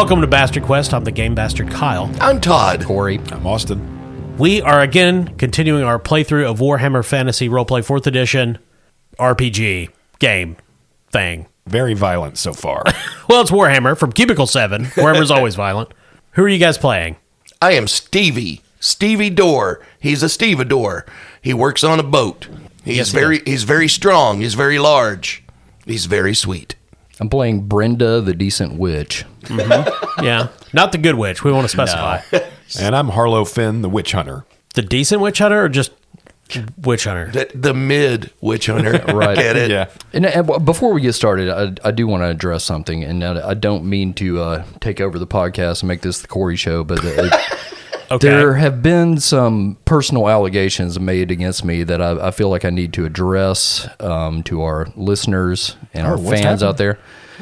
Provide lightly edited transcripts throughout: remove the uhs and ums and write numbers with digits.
Welcome to Bastard Quest. I'm the Game Bastard Kyle. I'm Todd. Corey. I'm Austin. We are again continuing our playthrough of Warhammer Fantasy Roleplay 4th Edition RPG game thing. Very violent so far. Well, it's Warhammer from Cubicle 7. Warhammer's always violent. Who are you guys playing? I am Stevie. Stevie Dorr. He's a stevedore. He works on a boat. He's very strong. He's very large. He's very sweet. I'm playing Brinda, the decent witch. Mm-hmm. Yeah. Not the good witch. We want to specify. No. And I'm Harlowe Finn, the witch hunter. The decent witch hunter or just witch hunter? The mid witch hunter. Right. Get it? Yeah. And before we get started, I do want to address something, and I don't mean to take over the podcast and make this the Corey show, but Okay. there have been some personal allegations made against me that I feel like I need to address to our listeners and our what's fans happened? out there.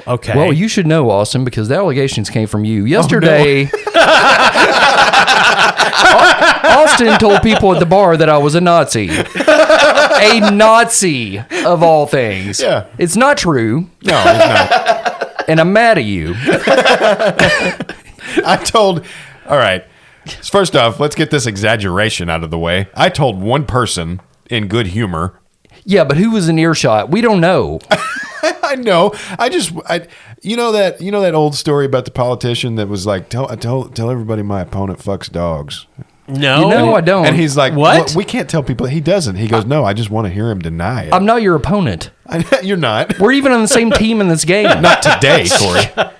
Okay. Well, you should know, Austin, because the allegations came from you. Yesterday, Austin told people at the bar that I was a Nazi. A Nazi, of all things. Yeah. It's not true, No, it's not. and I'm mad at you. All right. First off, let's get this exaggeration out of the way. I told one person in good humor. Yeah, but who was in earshot? We don't know. I know. You know that old story about the politician that was like, tell everybody my opponent fucks dogs. No. No, I don't. And he's like, What? Well, we can't tell people. He doesn't. He goes, no, I just want to hear him deny it. I'm not your opponent. You're not. We're even on the same team in this game. Not today, Corey.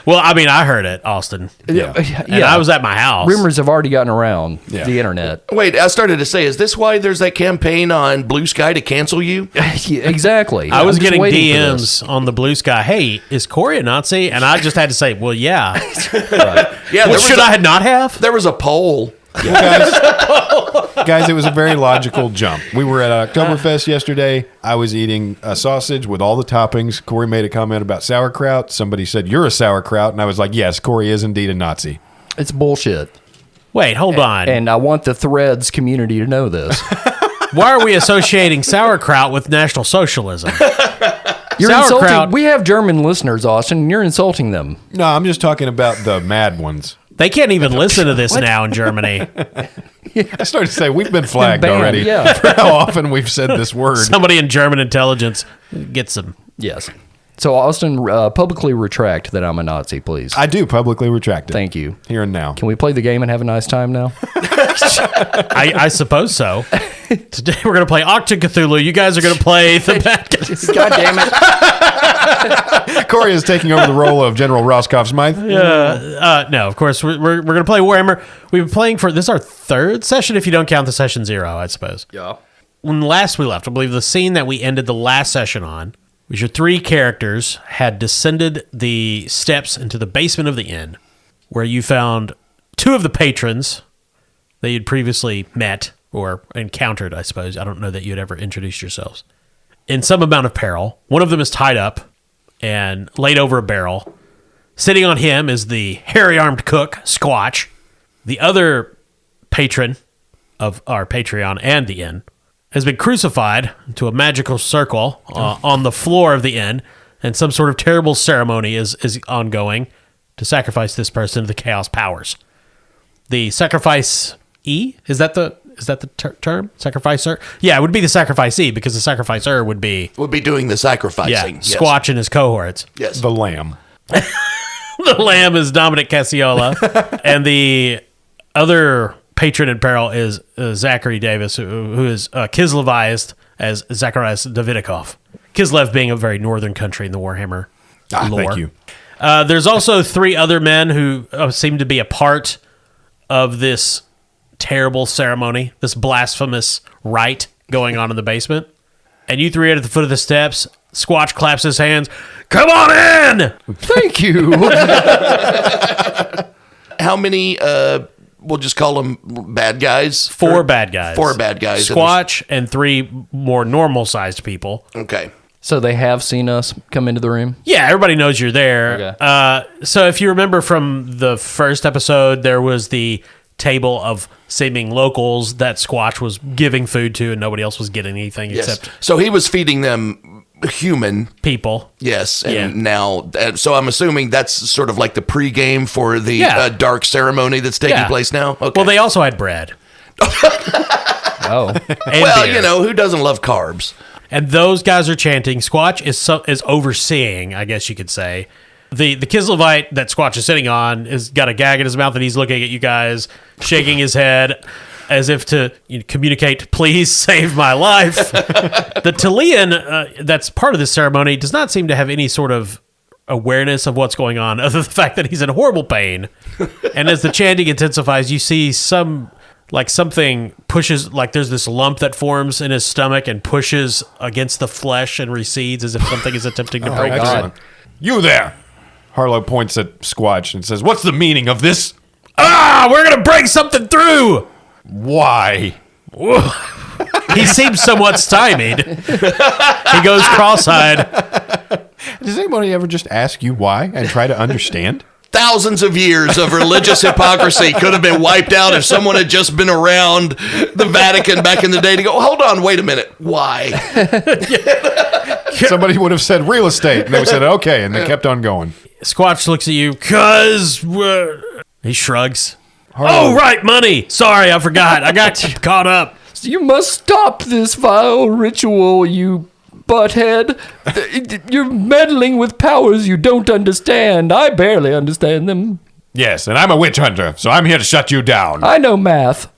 Well, I mean, I heard it, Austin. Yeah. And I was at my house. Rumors have already gotten around the internet. Wait, I started to say, is this why there's that campaign on Blue Sky to cancel you? Yeah, exactly. I was I'm just getting waiting for this. DMs on the Blue Sky. Hey, is Corey a Nazi? And I just had to say, well, yeah. Yeah, What should I not have? There was a poll. Guys, it was a very logical jump. We were at Oktoberfest yesterday. I was eating a sausage with all the toppings. Corey made a comment about sauerkraut. Somebody said, you're a sauerkraut. And I was like, yes, Corey is indeed a Nazi. It's bullshit. Wait, hold on. And I want the Threads community to know this. Why are we associating sauerkraut with National Socialism? You're Sauerkraut- insulting. We have German listeners, Austin, and you're insulting them. No, I'm just talking about the mad ones. They can't even listen to this now in Germany. I started to say, we've been flagged Banned, already yeah. for how often we've said this word. Somebody in German intelligence gets them. Yes. So, Austin, publicly retract that I'm a Nazi, please. I do publicly retract it. Thank you. Here and now. Can we play the game and have a nice time now? I suppose so. Today we're going to play Octa Cthulhu. You guys are going to play the bad guys. God damn it. Corey is taking over the role of General Roscoff Smythe. No, of course, we're going to play Warhammer. We've been playing this is our third session, if you don't count the session 0, I suppose. Yeah. When last we left, I believe the scene that we ended the last session on was your three characters had descended the steps into the basement of the inn, where you found two of the patrons that you'd previously met or encountered, I suppose. I don't know that you'd ever introduced yourselves. In some amount of peril. One of them is tied up and laid over a barrel. Sitting on him is the hairy-armed cook, Squatch. The other patron of our Patreon and the inn has been crucified to a magical circle on the floor of the inn, and some sort of terrible ceremony is ongoing to sacrifice this person to the chaos powers. The sacrifice-e? Is that the term? Sacrificer? Yeah, it would be the sacrifice-e, because the sacrificer would be doing the sacrificing. yes. Squatch and his cohorts. Yes. The lamb. The lamb is Dominic Cassiola, and the other patron in peril is Zachary Davis, who is Kislevized as Zacharias Davidikov. Kislev being a very northern country in the Warhammer lore. Thank you. There's also three other men who seem to be a part of this terrible ceremony, this blasphemous rite going on in the basement. And you three are at the foot of the steps. Squatch claps his hands. Come on in! Thank you. How many, we'll just call them bad guys? Four bad guys. Four bad guys. Squatch and three more normal-sized people. Okay. So they have seen us come into the room? Yeah, everybody knows you're there. Okay. So if you remember from the first episode, there was the table of seeming locals that Squatch was giving food to, and nobody else was getting anything except So he was feeding them human people. Yes, and now, so I'm assuming that's sort of like the pregame for the dark ceremony that's taking place now. Okay. Well, they also had bread. Oh, Well, beer. you know, who doesn't love carbs? And those guys are chanting. Squatch is overseeing, I guess you could say. The Kislevite that Squatch is sitting on has got a gag in his mouth, and he's looking at you guys, shaking his head as if to communicate, please save my life. The Talian that's part of this ceremony does not seem to have any sort of awareness of what's going on, other than the fact that he's in horrible pain. And as the chanting intensifies, you see something pushes, like there's this lump that forms in his stomach and pushes against the flesh and recedes as if something is attempting to break Excellent. it. You there. Harlowe points at Squatch and says, what's the meaning of this? We're going to break something through. Why? He seems somewhat stymied. He goes cross-eyed. Does anybody ever just ask you why and try to understand? Thousands of years of religious hypocrisy could have been wiped out if someone had just been around the Vatican back in the day to go, hold on, wait a minute, why? Somebody would have said real estate, and they said, okay, and they kept on going. Squatch looks at you, he shrugs. Harlowe. Oh, right, money. Sorry, I forgot. I got you caught up. you must stop this vile ritual, you butthead. You're meddling with powers you don't understand. I barely understand them. Yes, and I'm a witch hunter, so I'm here to shut you down. I know math.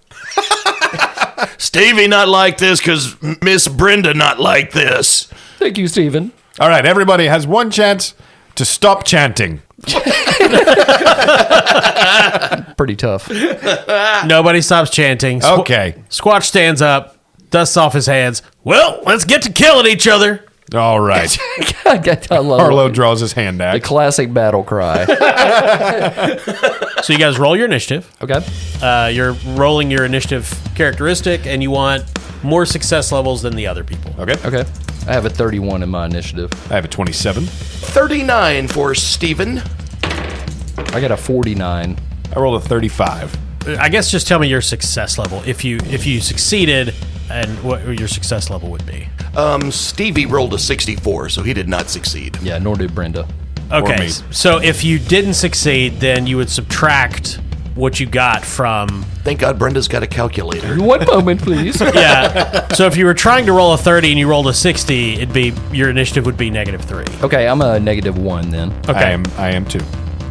Stevie not like this because Miss Brinda not like this. Thank you, Stephen. All right, everybody has one chance to stop chanting. Pretty tough. Nobody stops chanting. Okay. Squatch stands up, dusts off his hands. Well, let's get to killing each other. All right. I love Harlowe draws his hand the axe. classic battle cry. So you guys roll your initiative. Okay. You're rolling your initiative characteristic, and you want more success levels than the other people. Okay. Okay. I have a 31 in my initiative. I have a 27. 39 for Steven. I got a 49. I rolled a 35. I guess just tell me your success level. If you succeeded, and what your success level would be. Stevie rolled a 64, so he did not succeed. Yeah, nor did Brenda. Okay, me. so if you didn't succeed, then you would subtract what you got from... Thank God Brenda's got a calculator. One moment, please. Yeah, so if you were trying to roll a 30 and you rolled a 60, it'd be your initiative would be -3. Okay, I'm a -1 then. Okay. I am too.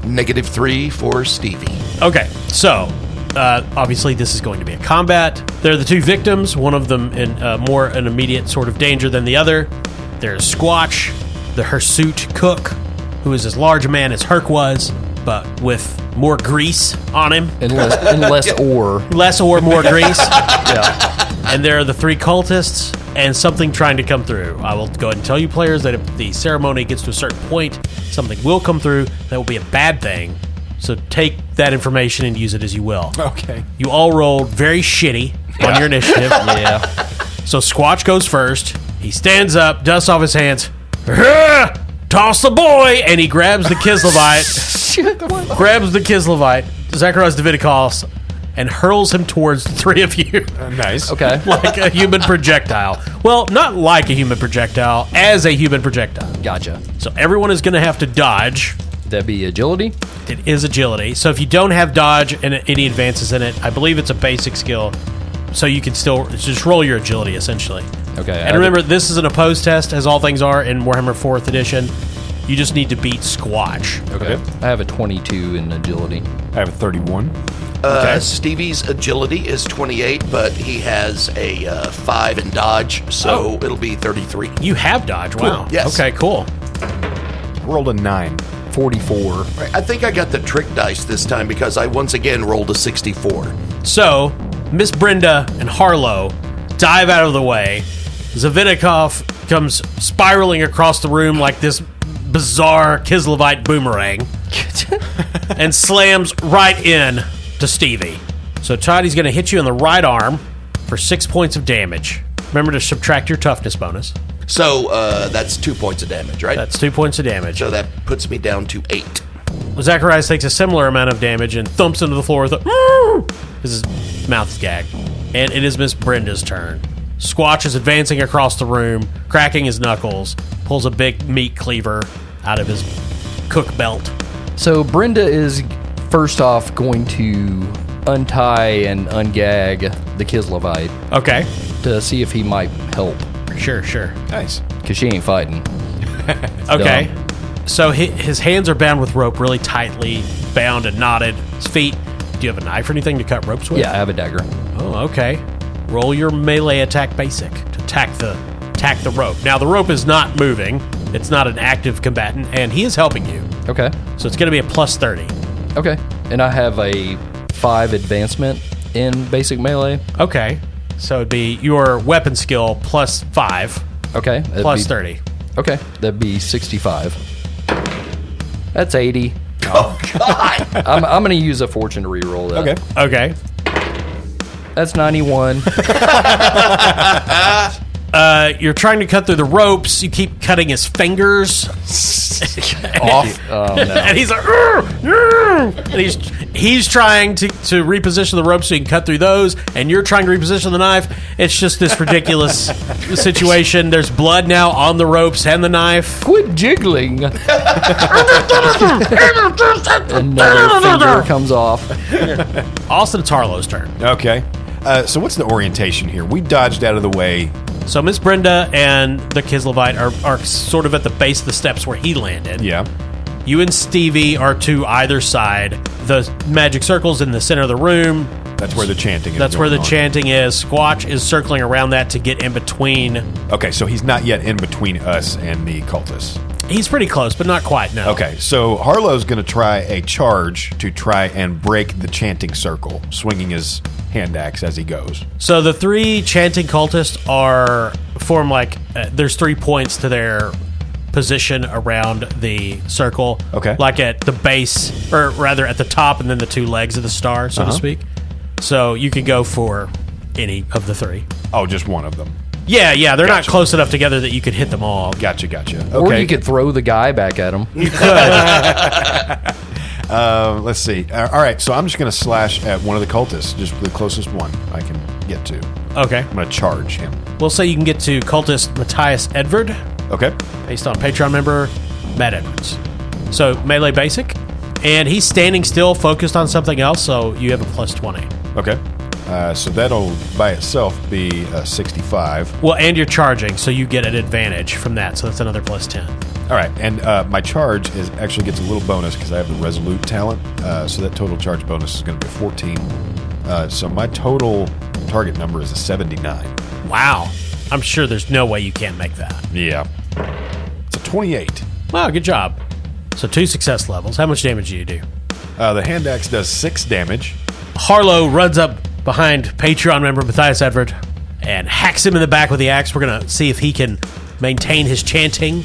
-3 for Stevie. Okay, so obviously this is going to be a combat. There are the two victims, one of them in more an immediate sort of danger than the other. There's Squatch, the hirsute cook, who is as large a man as Herc was, but with more grease on him. And less ore. Less or more grease. Yeah. And there are the three cultists and something trying to come through. I will go ahead and tell you, players, that if the ceremony gets to a certain point, something will come through. That will be a bad thing. So take that information and use it as you will. Okay. You all rolled very shitty on your initiative. Yeah. So Squatch goes first. He stands up, dusts off his hands. Toss the boy! And he grabs the Kislevite. Grabs the Kislevite, Zacharias Davidikos, and hurls him towards the three of you. Nice. Okay. Like a human projectile. Well, not like a human projectile, as a human projectile. Gotcha. So everyone is going to have to dodge. That'd be agility? It is agility. So if you don't have dodge and any advances in it, I believe it's a basic skill. So you can still just roll your agility, essentially. Okay. And remember, this is an opposed test, as all things are in Warhammer 4th edition. You just need to beat Squatch. Okay. I have a 22 in agility. I have a 31. Stevie's agility is 28, but he has a 5 in dodge, so it'll be 33. You have dodge. Wow. Yes. Okay, cool. Rolled a 9. 44. I think I got the trick dice this time because I once again rolled a 64. So, Miss Brinda and Harlowe dive out of the way. Zavidikov comes spiraling across the room like this bizarre Kislevite boomerang and slams right in to Stevie. So Toddy's going to hit you in the right arm for 6 points of damage. Remember to subtract your toughness bonus. So that's 2 points of damage, right? That's 2 points of damage. So that puts me down to 8. Zacharias takes a similar amount of damage and thumps into the floor with a because his mouth is gagged. And it is Miss Brinda's turn. Squatch is advancing across the room, cracking his knuckles, pulls a big meat cleaver out of his cook belt. So Brinda is first off going to untie and ungag the Kislevite Okay. to see if he might help, Sure. Nice. because she ain't fighting. Okay. So his hands are bound with rope really tightly, bound and knotted. His feet. Do you have a knife or anything to cut ropes with? Yeah, I have a dagger. Oh, okay. Roll your melee attack basic to attack the rope. Now, the rope is not moving. It's not an active combatant, and he is helping you. Okay. So it's going to be a plus 30. Okay. And I have a 5 advancement in basic melee. Okay. So it'd be your weapon skill plus 5, Okay. That'd plus be- 30. Okay. That'd be 65. That's 80. Oh, God. I'm going to use a fortune to reroll that. Okay. Okay. That's 91. You're trying to cut through the ropes. You keep cutting his fingers. Off. Oh, no. And he's like, "Arr, arr," and he's trying to reposition the rope so he can cut through those, and you're trying to reposition the knife. It's just this ridiculous situation. There's blood now on the ropes and the knife. Quit jiggling. Another finger comes off. Austin, it's Harlow's turn. Okay. So what's the orientation here? We dodged out of the way. So Miss Brenda and the Kislevite are sort of at the base of the steps where he landed. Yeah. You and Stevie are to either side. The magic circle's in the center of the room. That's where the chanting is. That's where the going on. chanting is. Squatch is circling around that to get in between. Okay, so he's not yet in between us and the cultists. He's pretty close, but not quite, no. Okay, so Harlow's going to try a charge to try and break the chanting circle, swinging his hand axe as he goes. So the 3 chanting cultists form like, there's 3 points to their position around the circle. Okay. Like at the base, or rather at the top, and then the 2 legs of the star, so to speak. So you can go for any of the 3. Oh, just one of them. Yeah, they're not Gotcha. close enough together that you could hit them all. Gotcha. Okay. Or you could throw the guy back at him. You could. Let's see. All right, so I'm just going to slash at one of the cultists, just the closest one I can get to. Okay. I'm going to charge him. We'll say you can get to cultist Matthias Edvard, Okay. based on Patreon member Matt Edwards. So melee basic, and he's standing still, focused on something else. So you have a plus 20. Okay. So that'll by itself be 65. Well, and you're charging, so you get an advantage from that. So that's another plus 10. All right, and my charge actually gets a little bonus because I have the Resolute talent. So that total charge bonus is going to be 14. So my total target number is a 79. Wow. I'm sure there's no way you can't make that. Yeah. It's a 28. Wow, good job. So 2 success levels. How much damage do you do? The hand axe does 6 damage. Harlow runs up behind Patreon member Matthias Edvard and hacks him in the back with the axe. We're going to see if he can maintain his chanting.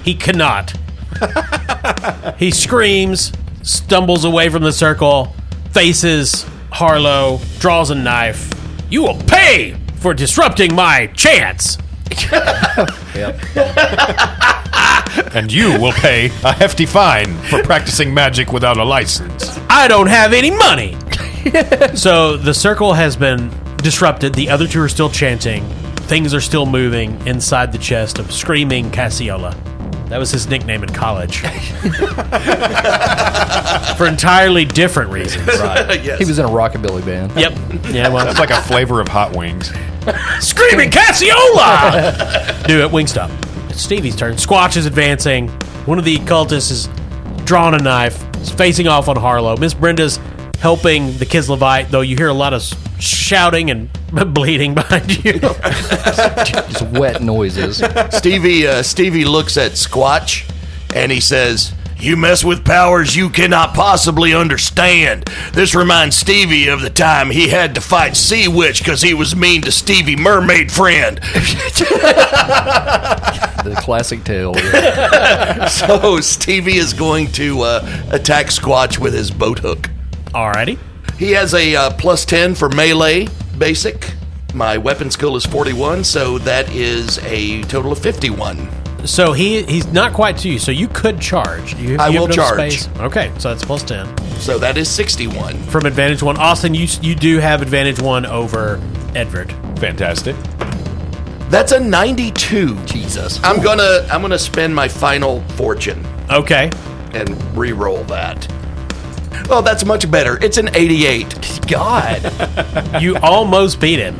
He cannot. He screams, stumbles away from the circle, faces Harlow, draws a knife. You will pay for disrupting my chants. And you will pay a hefty fine for practicing magic without a license. I don't have any money. So the circle has been disrupted. The other 2 are still chanting. Things are still moving inside the chest of Screaming Cassiola. That was his nickname in college. For entirely different reasons. Right. Yes. He was in a rockabilly band. Yep. Yeah, well, That's like a flavor of hot wings. Screaming Cassiola! Do it, Wingstop. It's Stevie's turn. Squatch is advancing. One of the cultists is drawing a knife. He's facing off on Harlow. Miss Brenda's helping the Kislevite, though you hear a lot of shouting and bleeding behind you. Just wet noises. Stevie looks at Squatch and he says, "You mess with powers you cannot possibly understand. This reminds Stevie of the time he had to fight Sea Witch because he was mean to Stevie Mermaid Friend." The classic tale. So Stevie is going to attack Squatch with his boat hook. Alrighty. He has a plus 10 for melee basic. My weapon skill is 41, so that is a total of 51. So he's not quite to you, so you could charge. You I have will enough charge. space? Okay, so that's plus 10. So that is 61. From advantage 1. Austin, you do have advantage 1 over Edward. Fantastic. That's a 92. Jesus. I'm gonna spend my final fortune Okay. and re-roll that. Oh, that's much better. It's an 88. God. You almost beat him.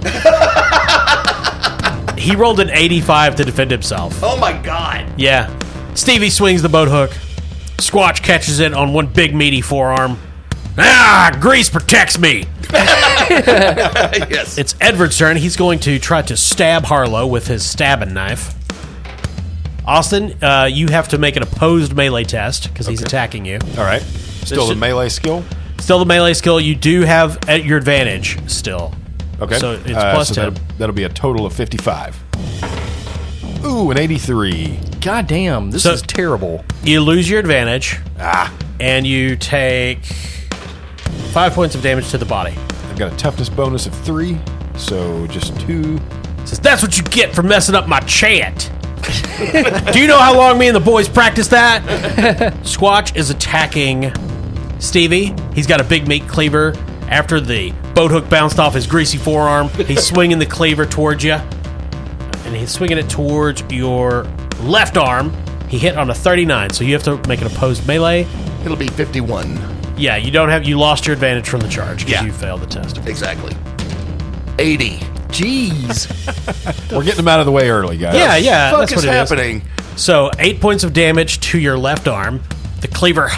He rolled an 85 to defend himself. Oh my god. Yeah. Stevie swings the boat hook. Squatch catches it on one big meaty forearm. Ah, grease protects me. Yes. It's Edward's turn. He's going to try to stab Harlowe with his stabbing knife. Austin, you have to make an opposed melee test because he's attacking you. All right. Still the melee skill? Still the melee skill. You do have at your advantage still. Okay. So it's plus so 10. that'll be a total of 55. Ooh, an 83. God damn, this So- is terrible. You lose your advantage, Ah. and you take 5 points of damage to the body. I've got a toughness bonus of 3, so just 2. Says, that's what you get for messing up my chant. Do you know how long me and the boys practiced that? Squatch is attacking Stevie. He's got a big meat cleaver. After the boat hook bounced off his greasy forearm, he's swinging the cleaver towards you. And he's swinging it towards your left arm. He hit on a 39, so you have to make an opposed melee. It'll be 51. Yeah, you lost your advantage from the charge because Yeah. you failed the test. Exactly. 80. Jeez. We're getting them out of the way early, guys. Yeah, Fuck that's is what it is. happening? So 8 points of damage to your left arm. The cleaver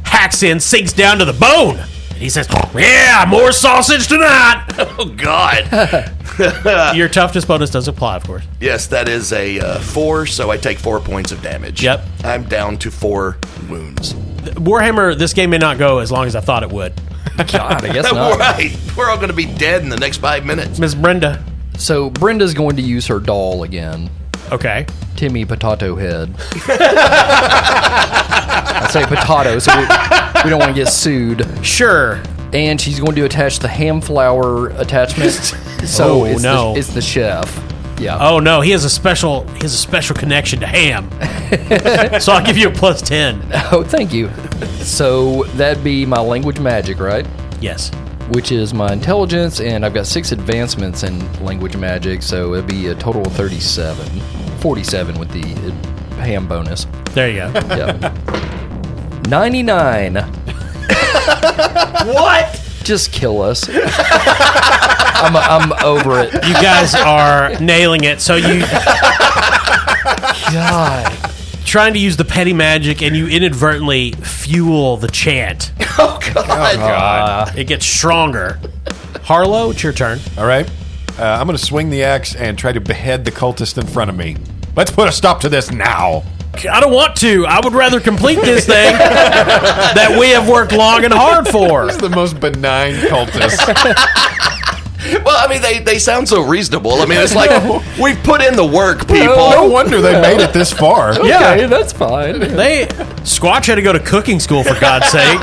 hacks in, sinks down to the bone. And he says, yeah, more sausage tonight. Oh god. Your toughness bonus does apply, of course. Yes, that is a 4, so I take 4 points of damage. Yep. I'm down to 4 wounds. Warhammer, this game may not go as long as I thought it would. God, I guess not. Right. We're all going to be dead in the next 5 minutes. Miss Brinda. So Brenda's going to use her doll again. Okay. Timmy Potato Head. I say potato, so we don't want to get sued. Sure. And she's going to attach the ham flour attachment. So Oh, it's no. it's the chef. Yeah. Oh no, he has a special connection to ham. So I'll give you a plus 10. Oh, thank you. So that'd be my language magic, right? Yes. Which is my intelligence, and I've got 6 advancements in language magic, so it'd be a total of 37. 47 with the ham bonus. There you go. Yeah. 99. What? Just kill us. I'm over it. You guys are nailing it. So you God. trying to use the petty magic and you inadvertently fuel the chant. Oh god. It gets stronger. Harlowe, it's your turn. All right. I'm going to swing the axe and try to behead the cultist in front of me. Let's put a stop to this now. I don't want to. I would rather complete this thing that we have worked long and hard for. This is the most benign cultist. Well, I mean, they sound so reasonable. I mean, it's like we've put in the work, people. No wonder they made it this far. Yeah. Okay, that's fine. Squatch had to go to cooking school, for God's sake.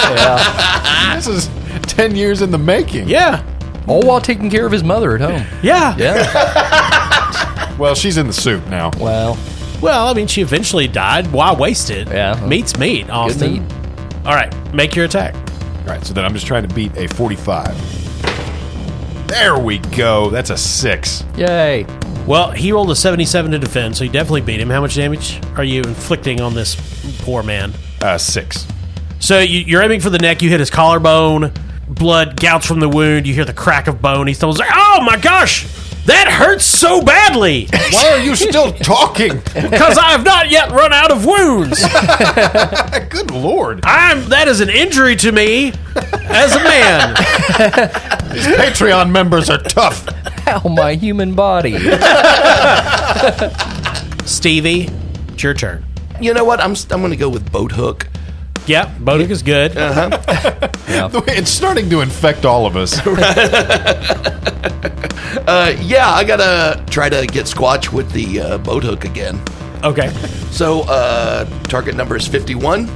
This is 10 years in the making. Yeah. All while taking care of his mother at home. Yeah. Yeah. Well, she's in the soup now. Well, Well, I mean, she eventually died. Why waste it? Yeah. Meat's meat, Austin. meat. All right. Make your attack. All right, so then I'm just trying to beat a 45. There we go. That's a 6. yay. Well, he rolled a 77 to defend, so you definitely beat him. How much damage are you inflicting on this poor man? 6. So you're aiming for the neck. You hit his collarbone. Blood gouts from the wound. You hear the crack of bone. He stumbles like, oh my gosh, that hurts so badly Why are you still talking? because I have not yet run out of wounds. Good Lord. That is an injury to me as a man. These Patreon members are tough. Ow, my human body. Stevie, it's your turn. You know what? I'm going to go with boat hook. Yeah, Boduk is good. It's starting to infect all of us. Yeah, I gotta try to get Squatch with the boat hook again. Okay. So, target number is 51.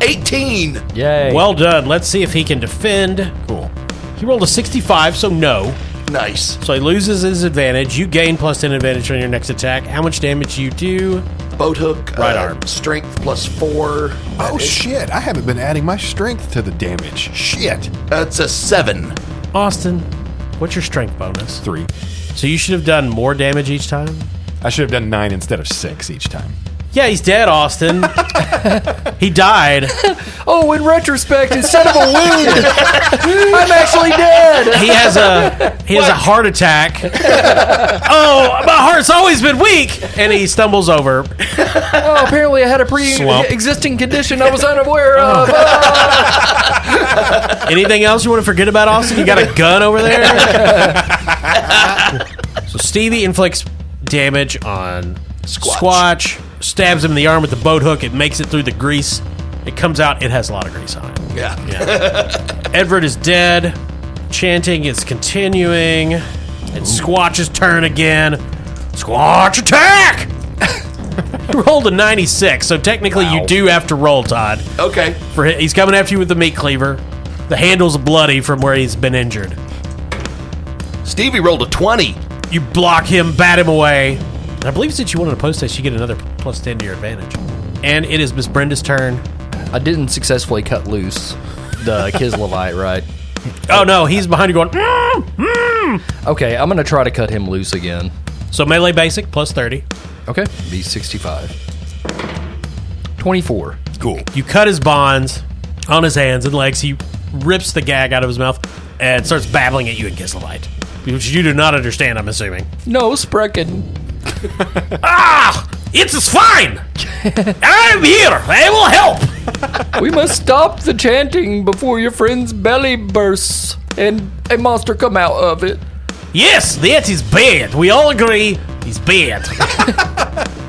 18. Yay. Well done. Let's see if he can defend. Cool. He rolled a 65, so no. Nice. So he loses his advantage. You gain plus 10 advantage on your next attack. How much damage do you do? boat hook. Right arm. Strength +4. Oh, shit. I haven't been adding my strength to the damage. Shit. That's a 7. Austin, what's your strength bonus? 3. So you should have done more damage each time? I should have done 9 instead of 6 each time. Yeah, he's dead, Austin. He died. Oh, in retrospect, instead of a wound, I'm actually dead. He has a heart attack. Oh, my heart's always been weak. And he stumbles over. Oh, apparently I had a Slump. pre-existing condition I was unaware of. Anything else you want to forget about, Austin? You got a gun over there? So Stevie inflicts damage on Squatch. Stabs him in the arm with the boat hook. It makes it through the grease. It comes out. It has a lot of grease on it. Yeah. Edward is dead. Chanting is continuing. It's Squatch's turn again. Squatch attack! He rolled a 96, so technically you do have to roll, Todd. Okay. He's coming after you with the meat cleaver. The handle's bloody from where he's been injured. Stevie rolled a 20. You block him, bat him away. And I believe since you wanted a post test, you get another +10 to your advantage. And it is Miss Brenda's turn. I didn't successfully cut loose the Kislavite, right? Oh no, he's behind you going, Okay, I'm going to try to cut him loose again. So melee basic, +30. Okay, be 65. 24. Cool. You cut his bonds on his hands and legs. He rips the gag out of his mouth and starts babbling at you in Kislavite, which you do not understand, I'm assuming. No, Sprechen. It's fine! I'm here! I will help! We must stop the chanting before your friend's belly bursts and a monster come out of it. Yes, that is bad. We all agree he's bad.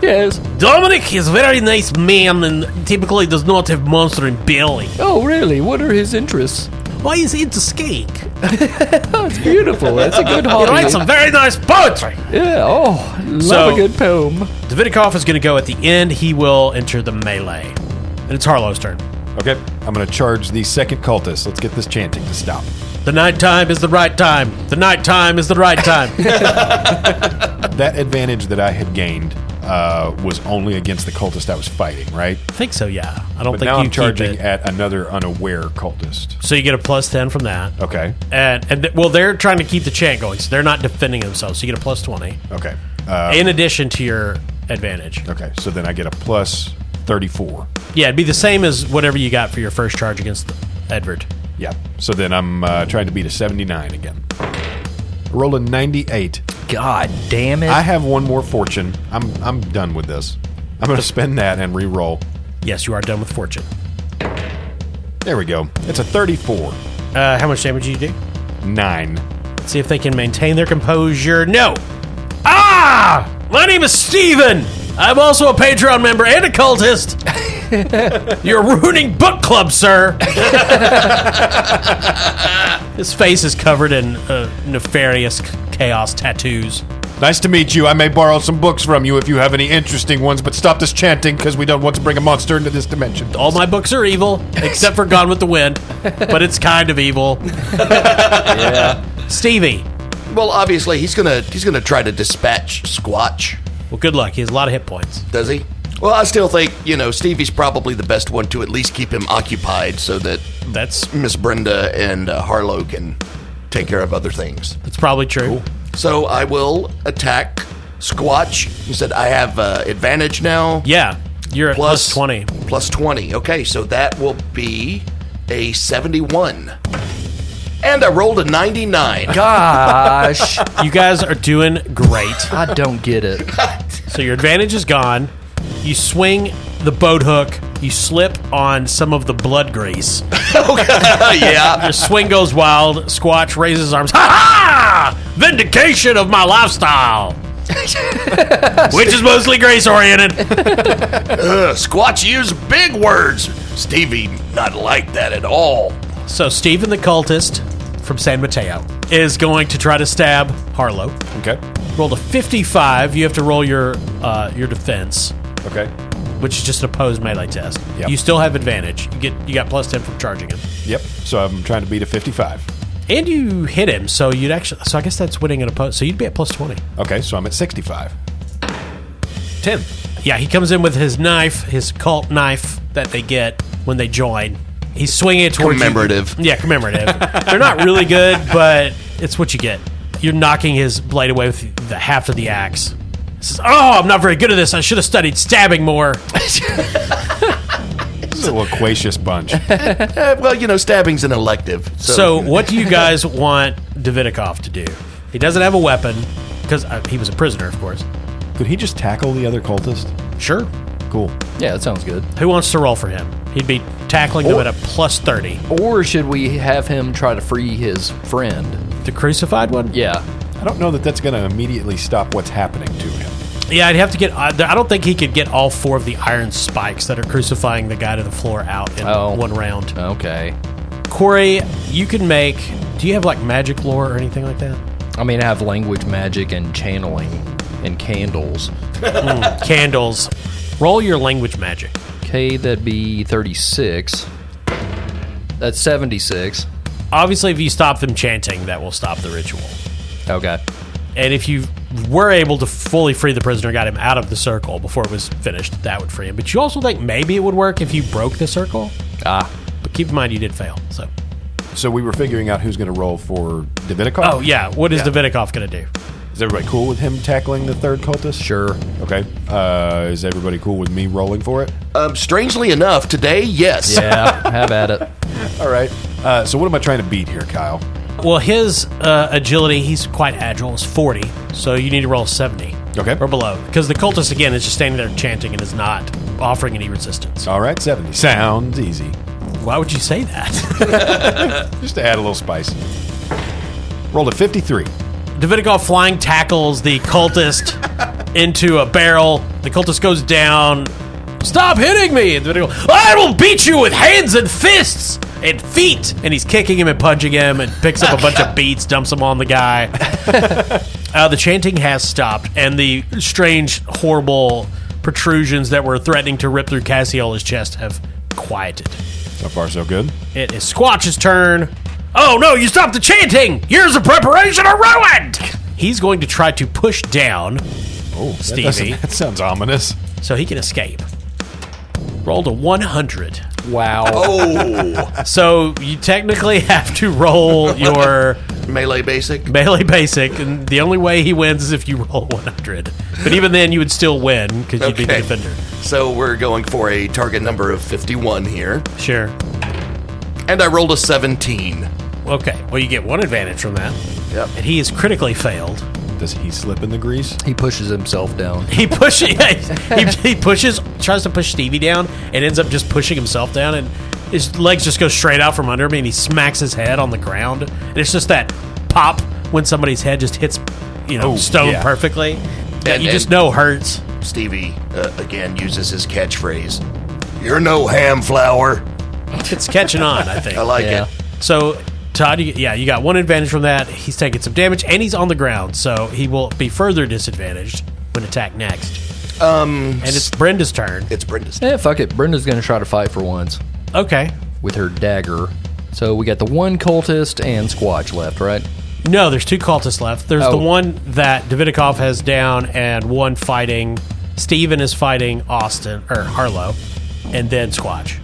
Yes. Dominic is a very nice man and typically does not have monster in belly. Oh, really? What are his interests? Why is he into skink? Oh, it's beautiful. That's a good He hobby. writes some very nice poetry. Yeah, oh, love So- a good poem. Davidoff is going to go at the end. He will enter the melee. And it's Harlow's turn. Okay, I'm going to charge the second cultist. Let's get this chanting to stop. The night time is the right time. The night time is the right time. That advantage that I had gained was only against the cultist I was fighting, right? I think so, yeah. I don't But think now you I'm keep charging it. at another unaware cultist. So you get a +10 from that. Okay. Well, they're trying to keep the chant going, so they're not defending themselves. So you get a +20 Okay. in addition to your advantage. Okay, so then I get a plus 34. Yeah, it'd be the same as whatever you got for your first charge against Edward. Yeah. So then I'm trying to beat a 79 again. Roll a 98. God damn it. I have one more fortune. I'm done with this. I'm going to spend that and re-roll. Yes, you are done with fortune. There we go. It's a 34. How much damage do you do? 9. Let's see if they can maintain their composure. No. My name is Steven. I'm also a Patreon member and a cultist. You're ruining book club, sir. His face is covered in nefarious chaos tattoos. Nice to meet you. I may borrow some books from you if you have any interesting ones, but stop this chanting because we don't want to bring a monster into this dimension. All my books are evil, except for Gone with the Wind, but it's kind of evil. yeah. Stevie. Well, obviously, he's gonna try to dispatch Squatch. Well, good luck. He has a lot of hit points. Does he? Well, I still think, Stevie's probably the best one to at least keep him occupied so that That's Miss Brenda and Harlowe can take care of other things. probably true. So I will attack Squatch. You said I have advantage now? Yeah, you're at Plus- +20. Plus 20. Okay, so that will be a 71. And I rolled a 99. Gosh. You guys are doing great. I don't get it. So your advantage is gone. You swing the boat hook. You slip on some of the blood grease. Yeah. Your swing goes wild. Squatch raises his arms. Ha ha! Vindication of my lifestyle. Which is mostly grace oriented. Squatch used big words. Stevie not like that at all. So Stephen the cultist from San Mateo is going to try to stab Harlowe. Okay. Rolled a 55. You have to roll your defense, Okay. which is just an opposed melee test. Yep. You still have advantage. You got +10 from charging him. Yep. So I'm trying to beat a 55. And you hit him, so you'd actually. So I guess that's winning an opposed. So you'd be at +20. Okay, so I'm at 65. 10. Yeah, he comes in with his knife, his cult knife that they get when they join. He's swinging it towards Commemorative. you. Yeah, commemorative. They're not really good, but it's what you get. You're knocking his blade away with the haft of the axe. He says, "Oh, I'm not very good at this. I should have studied stabbing more." This is a loquacious bunch. Well, stabbing's an elective. So what do you guys want Davidoff to do? He doesn't have a weapon, because he was a prisoner, of course. Could he just tackle the other cultist? Sure. Cool. Yeah, that sounds good. Who wants to roll for him? He'd be tackling them at a plus 30. Or should we have him try to free his friend? The crucified one? Yeah. I don't know that that's going to immediately stop what's happening to him. Yeah, I'd have to get... I don't think he could get all 4 of the iron spikes that are crucifying the guy to the floor out in one round. Okay. Corey, you can make... Do you have, magic lore or anything like that? I mean, I have language magic and channeling and candles. Candles. Roll your language magic. Okay, that'd be 36. That's 76. Obviously, if you stop them chanting, that will stop the ritual. Okay. And if you were able to fully free the prisoner, got him out of the circle before it was finished, that would free him. But you also think maybe it would work if you broke the circle? But keep in mind you did fail, So we were figuring out who's going to roll for Davidoff? Oh, yeah. What is Davidoff going to do? Is everybody cool with him tackling the third cultist? Sure. Okay. Is everybody cool with me rolling for it? Strangely enough, today, yes. Yeah, have at it. All right. So what am I trying to beat here, Kyle? Well, his agility, he's quite agile, is 40. So you need to roll 70. Okay. Or below. Because the cultist, again, is just standing there chanting and is not offering any resistance. All right, 70. Sounds easy. Why would you say that? Just to add a little spice. Rolled a 53. Davidoff flying tackles the cultist into a barrel. The cultist goes down. "Stop hitting me!" And Davidoff, "I will beat you with hands and fists and feet!" And he's kicking him and punching him and picks up a bunch of beats, dumps them on the guy. The chanting has stopped, and the strange, horrible protrusions that were threatening to rip through Cassiola's chest have quieted. So far, so good. It is Squatch's turn. "Oh no, you stopped the chanting! Years of preparation are ruined!" He's going to try to push down Stevie That sounds ominous. so he can escape. Rolled a 100. Wow. Oh, So you technically have to roll your melee basic. melee basic, and the only way he wins is if you roll 100. But even then, you would still win because you'd be the Okay. defender. So we're going for a target number of 51 here. Sure. And I rolled a 17. Okay. Well, you get one advantage from that. Yep. And he has critically failed. Does he slip in the grease? He pushes himself down. He pushes. He pushes. Tries to push Stevie down, and ends up just pushing himself down, and his legs just go straight out from under him, and he smacks his head on the ground. And it's just that pop when somebody's head just hits, stone yeah. perfectly. That And- you just and- know hurts. Stevie, again, uses his catchphrase. "You're no ham flour." It's catching on, I think. I like Yeah. it. So, Todd, you got one advantage from that. He's taking some damage, and he's on the ground, so he will be further disadvantaged when attacked next. And it's Brenda's turn. It's Brinda's. Yeah, fuck it. Brenda's going to try to fight for once Okay. with her dagger. So we got the one cultist and Squatch left, right? No, there's 2 cultists left. There's Oh. the one that Davidoff has down, and one fighting. Steven is fighting Harlowe, and then Squatch.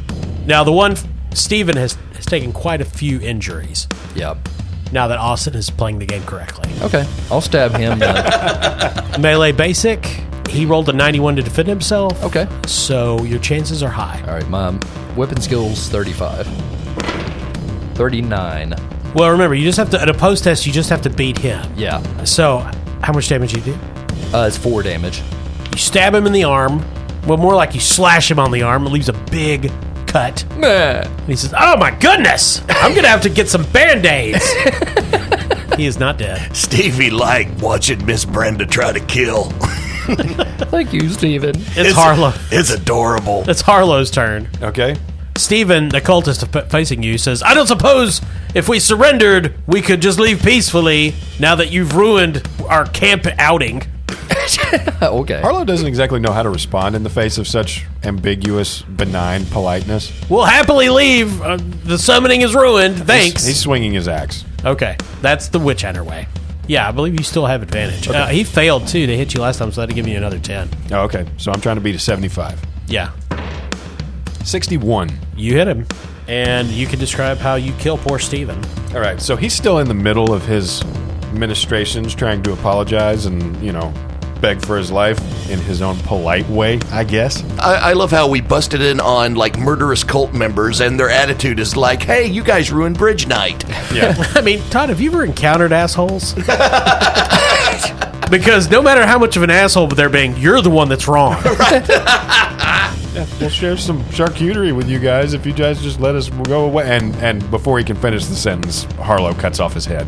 Now, the one Steven has taken quite a few injuries Yep. now that Austin is playing the game correctly. Okay. I'll stab him then. Melee basic, he rolled a 91 to defend himself. Okay. So your chances are high. All right, my weapon skill's 35. 39. Well, remember, you just have to, at a post test, you just have to beat him. Yeah. So, how much damage do you do? It's 4 damage. You stab him in the arm. Well, more like you slash him on the arm. It leaves a big cut. Meh. And he says, "Oh my goodness! I'm going to have to get some Band-Aids." He is not dead. Stevie liked watching Miss Brenda try to kill. Thank you, Steven. It's Harlow. It's adorable. It's Harlow's turn. Okay. Steven, the cultist facing you, says, "I don't suppose if we surrendered, we could just leave peacefully now that you've ruined our camp outing." Okay. Harlow doesn't exactly know how to respond in the face of such ambiguous, benign politeness. "We'll happily leave. The summoning is ruined. Thanks." He's swinging his axe. Okay, that's the witch hunter way. Yeah, I believe you still have advantage. Okay. He failed, too. They hit you last time, so I had to give you another 10. Oh, okay. So I'm trying to beat a 75. Yeah. 61. You hit him. And you can describe how you kill poor Steven. All right. So he's still in the middle of his ministrations, trying to apologize and, beg for his life in his own polite way, I guess. I love how we busted in on like murderous cult members, and their attitude is like, "Hey, you guys ruined bridge night." Yeah. I mean, Todd, have you ever encountered assholes? Because no matter how much of an asshole they're being, you're the one that's wrong. Yeah, we'll share some charcuterie with you guys if you guys just let us go away. And before he can finish the sentence, Harlowe cuts off his head.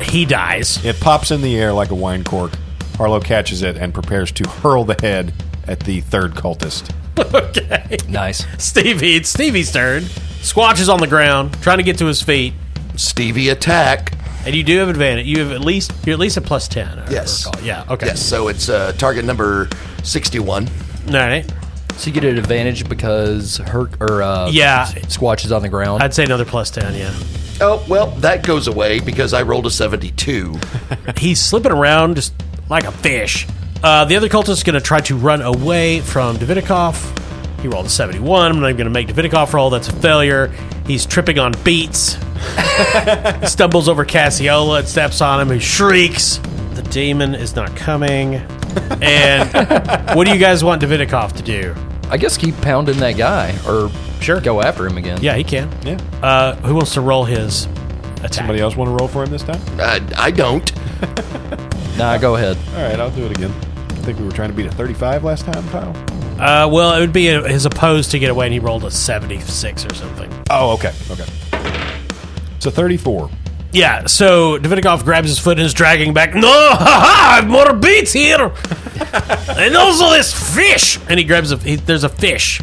He dies. It pops in the air like a wine cork. Harlowe catches it and prepares to hurl the head at the third cultist. Okay. Nice. Stevie, it's Stevie's turn. Squatch is on the ground, trying to get to his feet. Stevie attack. And you do have advantage. You're at least a plus 10. I Yes. recall. Yeah, okay. Yes, so it's target number 61. All right. So you get an advantage because Yeah. Squatch is on the ground. I'd say another plus 10, yeah. Oh, well, that goes away because I rolled a 72. He's slipping around just like a fish. The other cultist is going to try to run away from Davidoff. He rolled a 71. I'm not even going to make Davidoff roll. That's a failure. He's tripping on beats. He stumbles over Cassiola and steps on him. He shrieks. The demon is not coming. And what do you guys want Davidoff to do? I guess keep pounding that guy or Sure. go after him again. Yeah, he can. Yeah. Who wants to roll his attack? Somebody else want to roll for him this time? I don't. Nah, go ahead. All right, I'll do it again. I think we were trying to beat a 35 last time, Kyle. Well, it would be his opposed to get away, and he rolled a 76 or something. Oh, okay. So 34. Yeah, so Davidoff grabs his foot and is dragging back. No, I have more beats here. And also this fish. And he grabs there's a fish,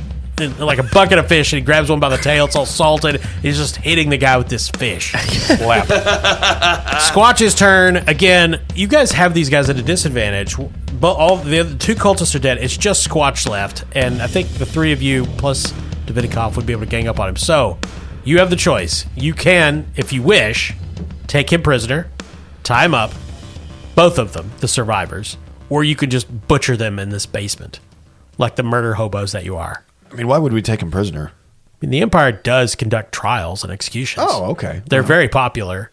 like a bucket of fish, and he grabs one by the tail. It's all salted. He's just hitting the guy with this fish. Slap. Squatch's turn. Again, you guys have these guys at a disadvantage. But all the other two cultists are dead. It's just Squatch left. And I think the three of you plus Davidoff would be able to gang up on him. So you have the choice. You can, if you wish, take him prisoner, tie him up, both of them, the survivors, or you could just butcher them in this basement, like the murder hobos that you are. I mean, why would we take him prisoner? I mean, the Empire does conduct trials and executions. Oh, okay. They're very popular.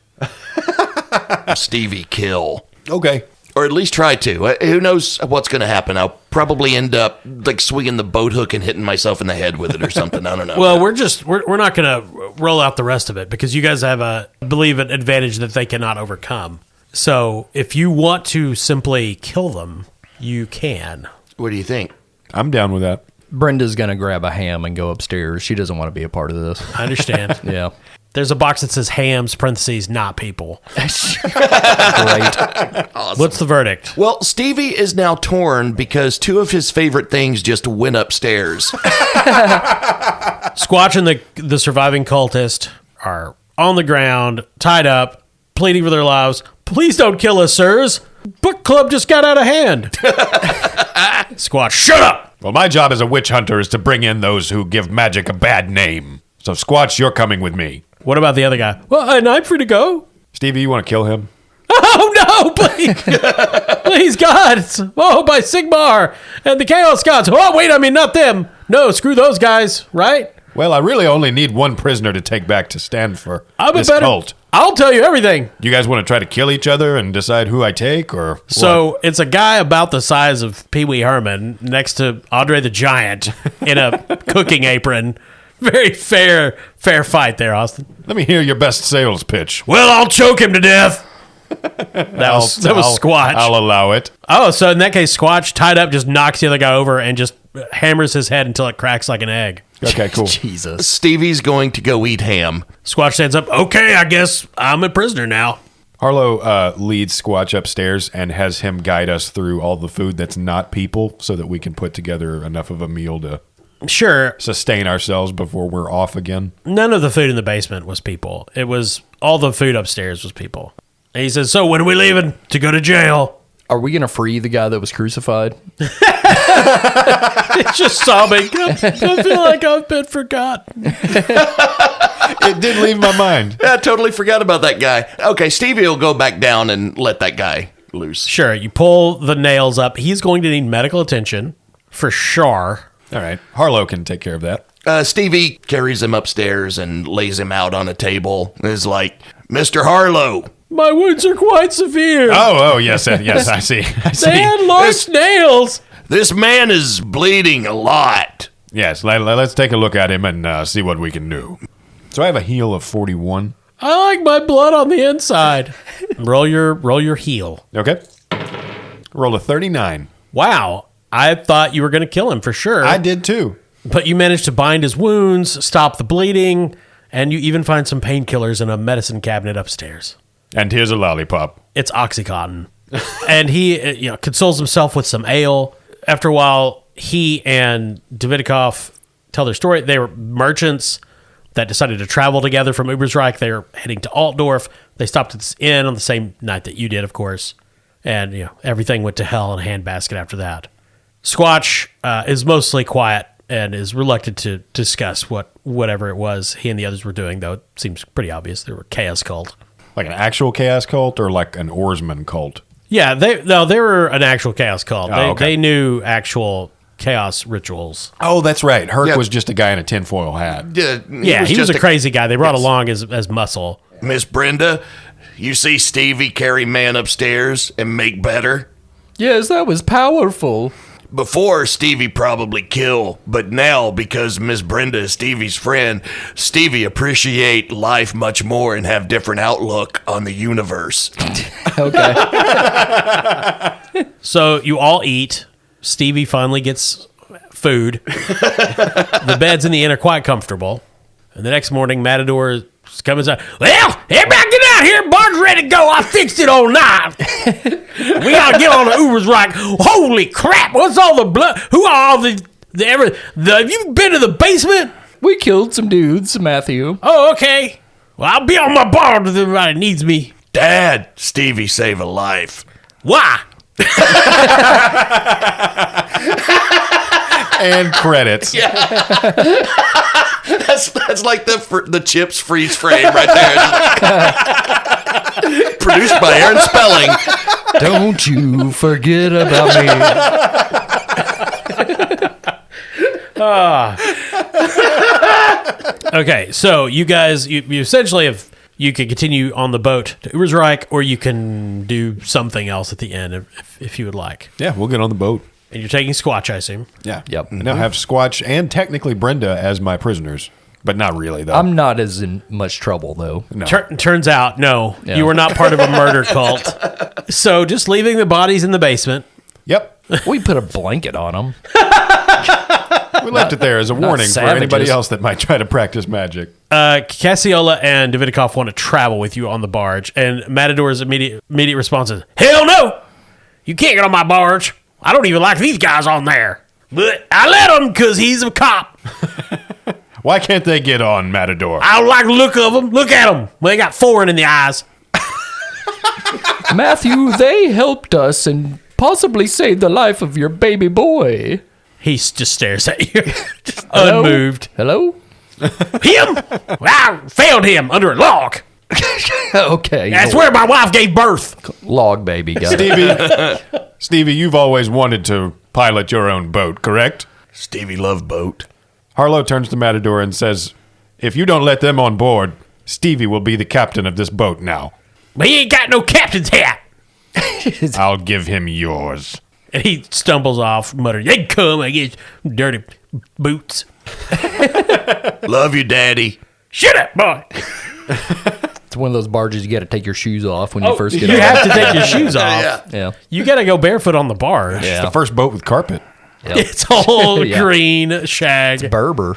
Stevie kill. Okay. Or at least try to. Who knows what's going to happen? I'll probably end up like swinging the boat hook and hitting myself in the head with it or something. I don't know. Well, we're not going to roll out the rest of it because you guys have I believe an advantage that they cannot overcome. So if you want to simply kill them, you can. What do you think? I'm down with that. Brenda's going to grab a ham and go upstairs. She doesn't want to be a part of this. I understand. Yeah. There's a box that says hams, parentheses, not people. Great. Awesome. What's the verdict? Well, Stevie is now torn because two of his favorite things just went upstairs. Squatch and the surviving cultist are on the ground, tied up, pleading for their lives. Please don't kill us, sirs. Book club just got out of hand. Squatch, shut up! Well, my job as a witch hunter is to bring in those who give magic a bad name. So, Squatch, you're coming with me. What about the other guy? Well, and I'm free to go. Stevie, you want to kill him? Oh, no, please. Please, God. By Sigmar and the Chaos Gods. Oh, wait, I mean, not them. No, screw those guys, right? Well, I really only need one prisoner to take back to stand for this cult. I'll tell you everything. You guys want to try to kill each other and decide who I take, or So it's a guy about the size of Pee Wee Herman next to Andre the Giant in a cooking apron. Very fair fight there, Austin. Let me hear your best sales pitch. Well, I'll choke him to death. That was Squatch. I'll allow it. Oh, so in that case, Squatch tied up just knocks the other guy over and just hammers his head until it cracks like an egg. Okay, cool. Jesus. Stevie's going to go eat ham. Squatch stands up. Okay, I guess I'm a prisoner now. Harlowe leads Squatch upstairs and has him guide us through all the food that's not people so that we can put together enough of a meal to Sure. sustain ourselves before we're off again. None of the food in the basement was people. It was all the food upstairs was people. And he says, so when are we leaving to go to jail? Are we going to free the guy that was crucified? It's just sobbing. I feel like I've been forgotten. It did leave my mind. I totally forgot about that guy. Okay, Stevie will go back down and let that guy loose. Sure, you pull the nails up. He's going to need medical attention for sure. All right. Harlowe can take care of that. Stevie carries him upstairs and lays him out on a table and is like, Mr. Harlowe. My wounds are quite severe. Oh, yes, yes, I see. They had large nails. This man is bleeding a lot. Yes, let's take a look at him and see what we can do. So I have a heal of 41. I like my blood on the inside. roll your heel. Okay. Roll a 39. Wow. I thought you were going to kill him for sure. I did too. But you managed to bind his wounds, stop the bleeding, and you even find some painkillers in a medicine cabinet upstairs. And here's a lollipop. It's Oxycontin. And he consoles himself with some ale. After a while, he and Davidoff tell their story. They were merchants that decided to travel together from Ubersreich. They were heading to Altdorf. They stopped at this inn on the same night that you did, of course. And everything went to hell in a handbasket after that. Squatch is mostly quiet and is reluctant to discuss whatever it was he and the others were doing, though it seems pretty obvious. They were chaos cult. Like an actual chaos cult or like an oarsman cult? Yeah, they were an actual chaos cult. Oh, okay. They knew actual chaos rituals. Oh, that's right. Herc Yeah. was just a guy in a tinfoil hat. Yeah, he was a crazy guy. They brought along as muscle. Miss Brenda, you see Stevie carry man upstairs and make better? Yes, that was powerful. Before, Stevie probably kill, but now, because Miss Brenda is Stevie's friend, Stevie appreciate life much more and have different outlook on the universe. Okay. So you all eat. Stevie finally gets food. The beds in the inn are quite comfortable. And the next morning, Matador comes out. Well, everybody get out here. Bar's ready to go. I fixed it all night. We gotta get on the Ubers right. Holy crap! What's all the blood? Who are all the have you been to the basement? We killed some dudes, Matthew. Oh, okay. Well, I'll be on my bar if everybody needs me. Dad, Stevie save a life. Why? And credits. That's like the Chips freeze frame right there. Produced by Aaron Spelling. Don't you forget about me. Okay, so you guys, you essentially have, you can continue on the boat to Ubersreich, or you can do something else at the end if you would like. Yeah, we'll get on the boat. And you're taking Squatch, I assume. Yeah. Yep. Now have Squatch and technically Brenda as my prisoners. But not really, though. I'm not as in much trouble, though. No. Turns out, no, Yeah. you were not part of a murder cult. So just leaving the bodies in the basement. Yep. We put a blanket on them. We left it there as a warning for savages. anybody else that might try to practice magic. Cassiola and Davidoff want to travel with you on the barge, and Matador's immediate response is, "Hell no! You can't get on my barge. I don't even like these guys on there. But I let him because he's a cop. Why can't they get on, Matador? I don't like the look of them. Look at them. Well, they got foreign in the eyes." Matthew, they helped us and possibly saved the life of your baby boy. He just stares at you, just Hello? unmoved. Hello? Him? Well, I found him under a log. Okay. That's where my wife gave birth. Log baby got Stevie, you've always wanted to pilot your own boat, correct? Stevie love boat. Harlowe turns to Matador and says, if you don't let them on board, Stevie will be the captain of this boat now. But he ain't got no captain's hat. I'll give him yours. And he stumbles off, muttering, "They come, I guess, dirty boots." Love you, Daddy. Shut up, boy. It's one of those barges you got to take your shoes off when you first get You on. have to take your shoes off. Yeah. You got to go barefoot on the barge. Yeah. The first boat with carpet. Yep. It's all Yeah. green shag. Berber.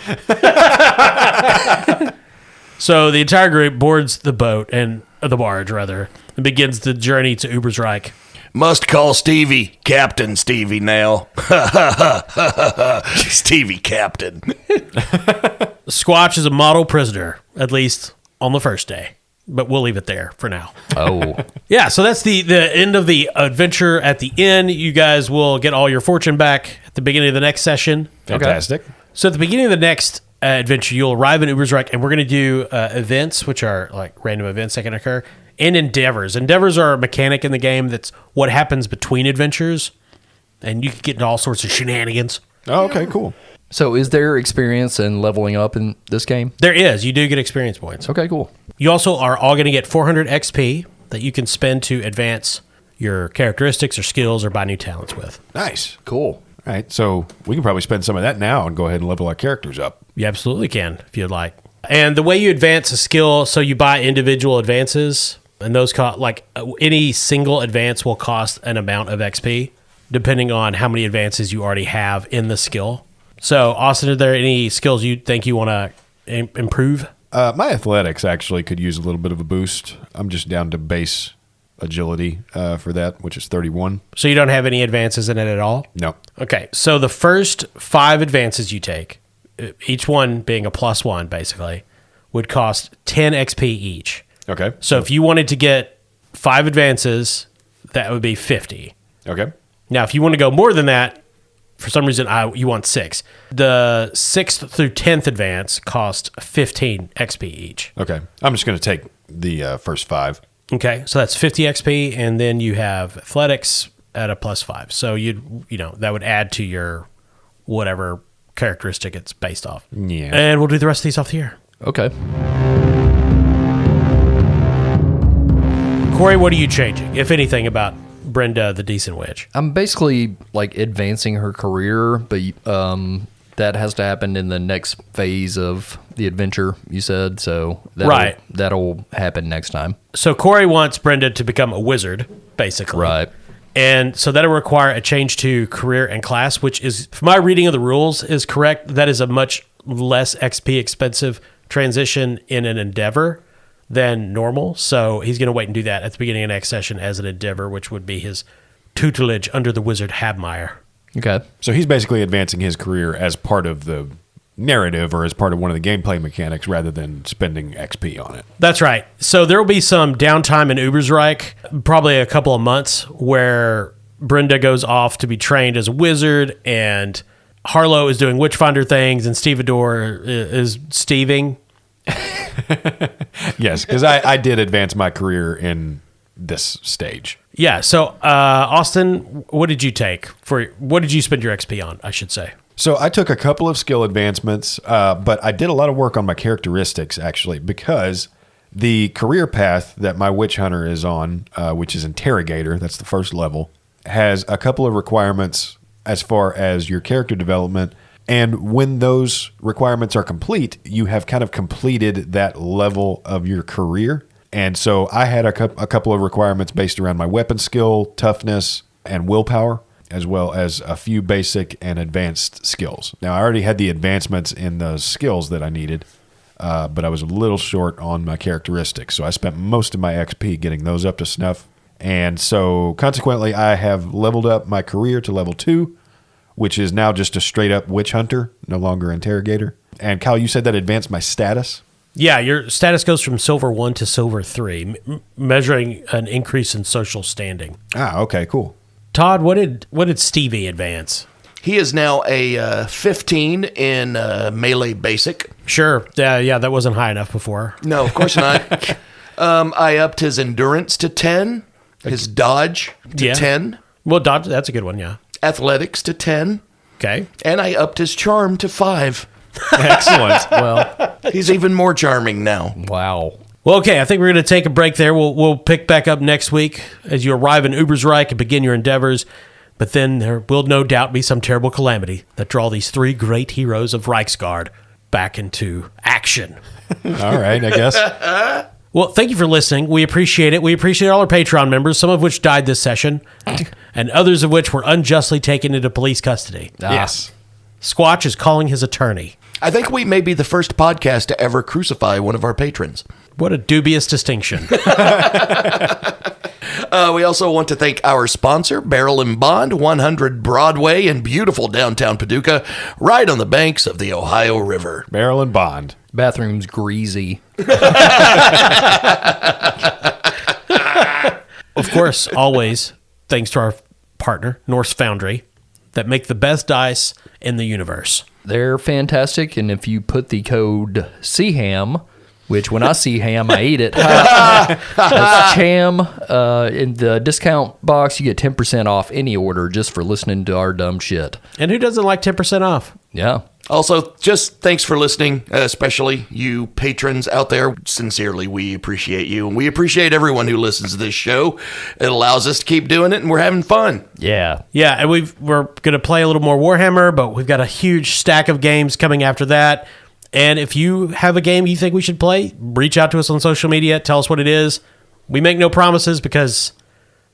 So the entire group boards the boat, and the barge, rather, and begins the journey to Ubersreich. Must call Stevie Captain Stevie now. Stevie Captain. Squatch is a model prisoner, at least on the first day. But we'll leave it there for now. Oh. Yeah, so that's the end of the adventure at the inn. You guys will get all your fortune back at the beginning of the next session. Fantastic. So at the beginning of the next adventure, you'll arrive in Ubersreich, and we're going to do events, which are like random events that can occur, and endeavors. Endeavors are a mechanic in the game that's what happens between adventures, and you can get into all sorts of shenanigans. Oh, okay, cool. So is there experience in leveling up in this game? There is. You do get experience points. Okay, cool. You also are all going to get 400 XP that you can spend to advance your characteristics or skills or buy new talents with. Nice. Cool. All right, so we can probably spend some of that now and go ahead and level our characters up. You absolutely can if you'd like. And the way you advance a skill, so you buy individual advances, and those cost, like any single advance will cost an amount of XP, depending on how many advances you already have in the skill. So, Austin, are there any skills you think you want to improve? My athletics actually could use a little bit of a boost. I'm just down to base agility for that, which is 31. So you don't have any advances in it at all? No. Okay, so the first 5 advances you take, each one being a +1 basically, would cost 10 XP each. Okay. So if you wanted to get 5 advances, that would be 50. Okay. Now, if you want to go more than that, for some reason, you want 6. The 6th through 10th advance cost 15 XP each. Okay. I'm just going to take the first 5. Okay, so that's 50 XP, and then you have athletics at a +5. So that would add to your whatever characteristic it's based off. Yeah. And we'll do the rest of these off the air. Okay. Corey, what are you changing, if anything, about Brinda the Decent Witch? I'm basically like advancing her career, but that has to happen in the next phase of the adventure, you said. So that'll happen next time. So Corey wants Brinda to become a wizard, basically. Right. And so that'll require a change to career and class, which is, if my reading of the rules is correct, that is a much less XP expensive transition in an endeavor than normal. So he's going to wait and do that at the beginning of next session as an endeavor, which would be his tutelage under the wizard Habmeyer. Okay. So he's basically advancing his career as part of the narrative or as part of one of the gameplay mechanics rather than spending XP on it. That's right. So there will be some downtime in Ubersreich, probably a couple of months, where Brinda goes off to be trained as a wizard, and Harlowe is doing Witchfinder things, and Stevedore is steving. Yes, because I did advance my career in this stage. Yeah. So, Austin, what did you what did you spend your XP on, I should say? So I took a couple of skill advancements, but I did a lot of work on my characteristics, actually, because the career path that my witch hunter is on, which is interrogator, that's the first level, has a couple of requirements as far as your character development. And when those requirements are complete, you have kind of completed that level of your career. And so I had a couple of requirements based around my weapon skill, toughness, and willpower, as well as a few basic and advanced skills. Now, I already had the advancements in those skills that I needed, but I was a little short on my characteristics. So I spent most of my XP getting those up to snuff. And so consequently, I have leveled up my career to level 2, which is now just a straight up witch hunter, no longer interrogator. And Kyle, you said that advanced my status? Yeah, your status goes from silver 1 to silver 3, measuring an increase in social standing. Ah, okay, cool. Todd, what did Stevie advance? He is now a 15 in melee basic. Sure. Yeah, that wasn't high enough before. No, of course not. I upped his endurance to 10, his dodge to 10. Well, dodge, that's a good one, yeah. Athletics to 10. Okay. And I upped his charm to 5. Excellent. Well, He's even more charming now. wow. Well, okay, I think we're going to take a break there. We'll pick back up next week as you arrive in Ubersreich and begin your endeavors. But then there will no doubt be some terrible calamity that draw these 3 great heroes of Reichsguard back into action. All right, I guess. Well, thank you for listening. We appreciate it. We appreciate all our Patreon members, some of which died this session, and others of which were unjustly taken into police custody. Yes. Squatch is calling his attorney. I think we may be the first podcast to ever crucify one of our patrons. What a dubious distinction. We also want to thank our sponsor, Barrel and Bond, 100 Broadway in beautiful downtown Paducah, right on the banks of the Ohio River. Barrel and Bond. Bathroom's greasy. Of course, always, thanks to our partner, Norse Foundry, that make the best dice in the universe. they're fantastic. And if you put the code CHAM, which when I see ham, I eat it. That's CHAM. In the discount box, you get 10% off any order just for listening to our dumb shit. And who doesn't like 10% off? Yeah. Also, just thanks for listening, especially you patrons out there. Sincerely, we appreciate you. And we appreciate everyone who listens to this show. It allows us to keep doing it, and we're having fun. Yeah. Yeah, and we're going to play a little more Warhammer, but we've got a huge stack of games coming after that. And if you have a game you think we should play, reach out to us on social media. Tell us what it is. We make no promises because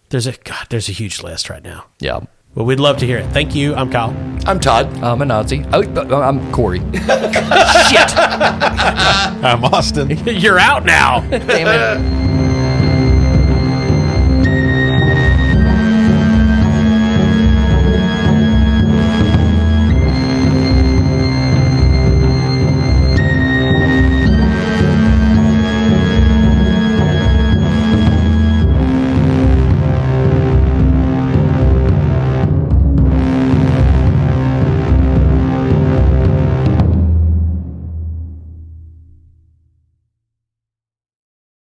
there's a huge list right now. Yeah. But we'd love to hear it. Thank you. I'm Kyle. I'm Todd. I'm a Nazi. Oh, I'm Corey. Shit. I'm Austin. You're out now. Damn it.